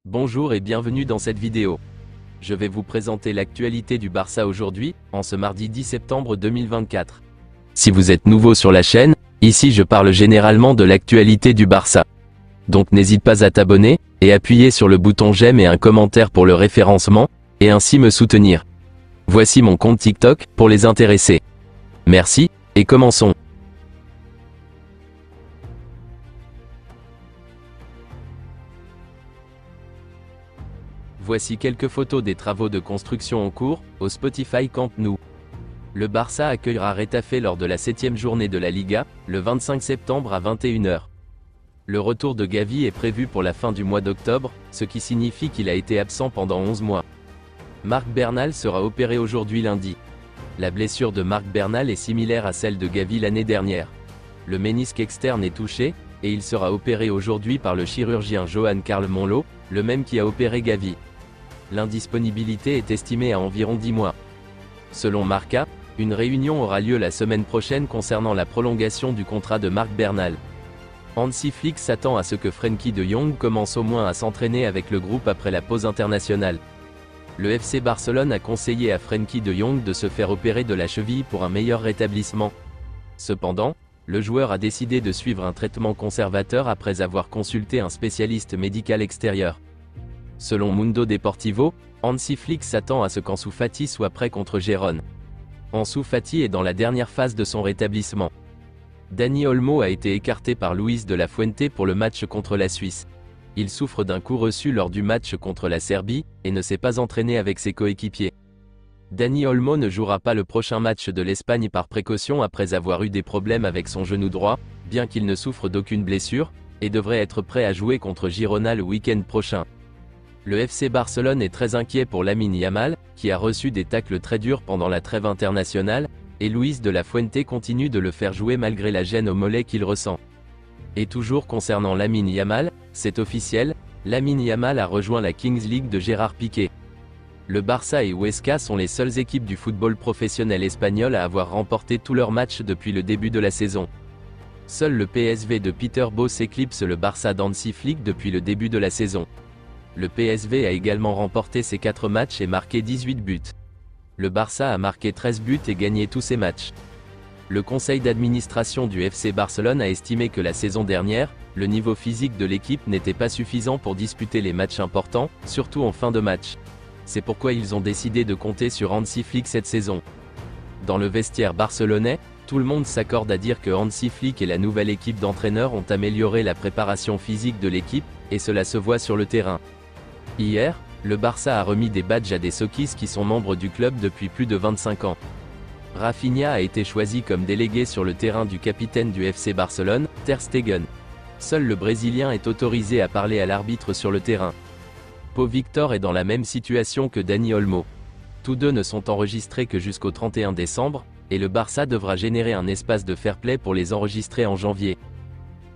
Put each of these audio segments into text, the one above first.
Bonjour et bienvenue dans cette vidéo. Je vais vous présenter l'actualité du Barça aujourd'hui, en ce mardi 10 septembre 2024. Si vous êtes nouveau sur la chaîne, ici je parle généralement de l'actualité du Barça. Donc n'hésite pas à t'abonner, et appuyer sur le bouton j'aime et un commentaire pour le référencement, et ainsi me soutenir. Voici mon compte TikTok, pour les intéressés. Merci, et commençons. Voici quelques photos des travaux de construction en cours, au Spotify Camp Nou. Le Barça accueillera Retafe lors de la 7e journée de la Liga, le 25 septembre à 21 h. Le retour de Gavi est prévu pour la fin du mois d'octobre, ce qui signifie qu'il a été absent pendant 11 mois. Marc Bernal sera opéré aujourd'hui lundi. La blessure de Marc Bernal est similaire à celle de Gavi l'année dernière. Le ménisque externe est touché, et il sera opéré aujourd'hui par le chirurgien Joan Carl Monlo, le même qui a opéré Gavi. L'indisponibilité est estimée à environ 10 mois. Selon Marca, une réunion aura lieu la semaine prochaine concernant la prolongation du contrat de Marc Bernal. Hansi Flick s'attend à ce que Frenkie de Jong commence au moins à s'entraîner avec le groupe après la pause internationale. Le FC Barcelone a conseillé à Frenkie de Jong de se faire opérer de la cheville pour un meilleur rétablissement. Cependant, le joueur a décidé de suivre un traitement conservateur après avoir consulté un spécialiste médical extérieur. Selon Mundo Deportivo, Hansi Flick s'attend à ce qu'Ansu Fati soit prêt contre Gérone. Ansu Fati est dans la dernière phase de son rétablissement. Dani Olmo a été écarté par Luis de la Fuente pour le match contre la Suisse. Il souffre d'un coup reçu lors du match contre la Serbie, et ne s'est pas entraîné avec ses coéquipiers. Dani Olmo ne jouera pas le prochain match de l'Espagne par précaution après avoir eu des problèmes avec son genou droit, bien qu'il ne souffre d'aucune blessure, et devrait être prêt à jouer contre Girona le week-end prochain. Le FC Barcelone est très inquiet pour Lamine Yamal, qui a reçu des tacles très durs pendant la trêve internationale, et Luis de la Fuente continue de le faire jouer malgré la gêne au mollet qu'il ressent. Et toujours concernant Lamine Yamal, c'est officiel, Lamine Yamal a rejoint la Kings League de Gérard Piqué. Le Barça et Huesca sont les seules équipes du football professionnel espagnol à avoir remporté tous leurs matchs depuis le début de la saison. Seul le PSV de Peter Bosz éclipse le Barça d'Hansi Flick depuis le début de la saison. Le PSV a également remporté ses 4 matchs et marqué 18 buts. Le Barça a marqué 13 buts et gagné tous ses matchs. Le conseil d'administration du FC Barcelone a estimé que la saison dernière, le niveau physique de l'équipe n'était pas suffisant pour disputer les matchs importants, surtout en fin de match. C'est pourquoi ils ont décidé de compter sur Hansi Flick cette saison. Dans le vestiaire barcelonais, tout le monde s'accorde à dire que Hansi Flick et la nouvelle équipe d'entraîneurs ont amélioré la préparation physique de l'équipe, et cela se voit sur le terrain. Hier, le Barça a remis des badges à des Sokis qui sont membres du club depuis plus de 25 ans. Rafinha a été choisi comme délégué sur le terrain du capitaine du FC Barcelone, Ter Stegen. Seul le Brésilien est autorisé à parler à l'arbitre sur le terrain. Pau Victor est dans la même situation que Dani Olmo. Tous deux ne sont enregistrés que jusqu'au 31 décembre, et le Barça devra générer un espace de fair play pour les enregistrer en janvier.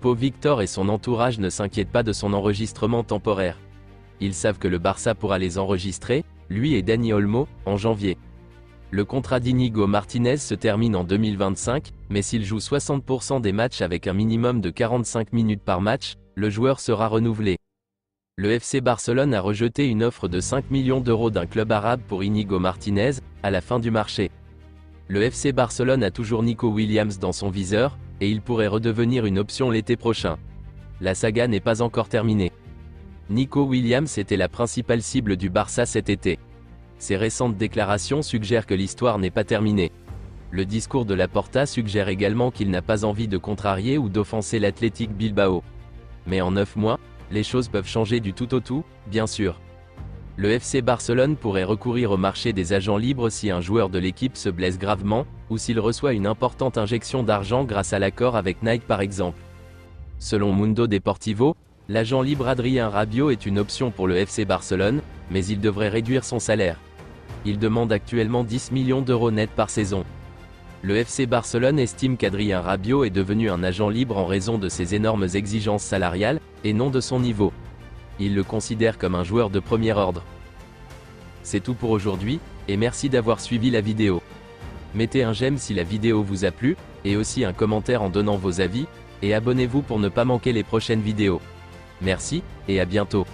Pau Victor et son entourage ne s'inquiètent pas de son enregistrement temporaire. Ils savent que le Barça pourra les enregistrer, lui et Dani Olmo, en janvier. Le contrat d'Inigo Martinez se termine en 2025, mais s'il joue 60% des matchs avec un minimum de 45 minutes par match, le joueur sera renouvelé. Le FC Barcelone a rejeté une offre de 5 millions d'euros d'un club arabe pour Inigo Martinez, à la fin du marché. Le FC Barcelone a toujours Nico Williams dans son viseur, et il pourrait redevenir une option l'été prochain. La saga n'est pas encore terminée. Nico Williams était la principale cible du Barça cet été. Ses récentes déclarations suggèrent que l'histoire n'est pas terminée. Le discours de Laporta suggère également qu'il n'a pas envie de contrarier ou d'offenser l'Athletic Bilbao. Mais en 9 mois, les choses peuvent changer du tout au tout, bien sûr. Le FC Barcelone pourrait recourir au marché des agents libres si un joueur de l'équipe se blesse gravement, ou s'il reçoit une importante injection d'argent grâce à l'accord avec Nike par exemple. Selon Mundo Deportivo, l'agent libre Adrien Rabiot est une option pour le FC Barcelone, mais il devrait réduire son salaire. Il demande actuellement 10 millions d'euros net par saison. Le FC Barcelone estime qu'Adrien Rabiot est devenu un agent libre en raison de ses énormes exigences salariales, et non de son niveau. Il le considère comme un joueur de premier ordre. C'est tout pour aujourd'hui, et merci d'avoir suivi la vidéo. Mettez un j'aime si la vidéo vous a plu, et aussi un commentaire en donnant vos avis, et abonnez-vous pour ne pas manquer les prochaines vidéos. Merci, et à bientôt.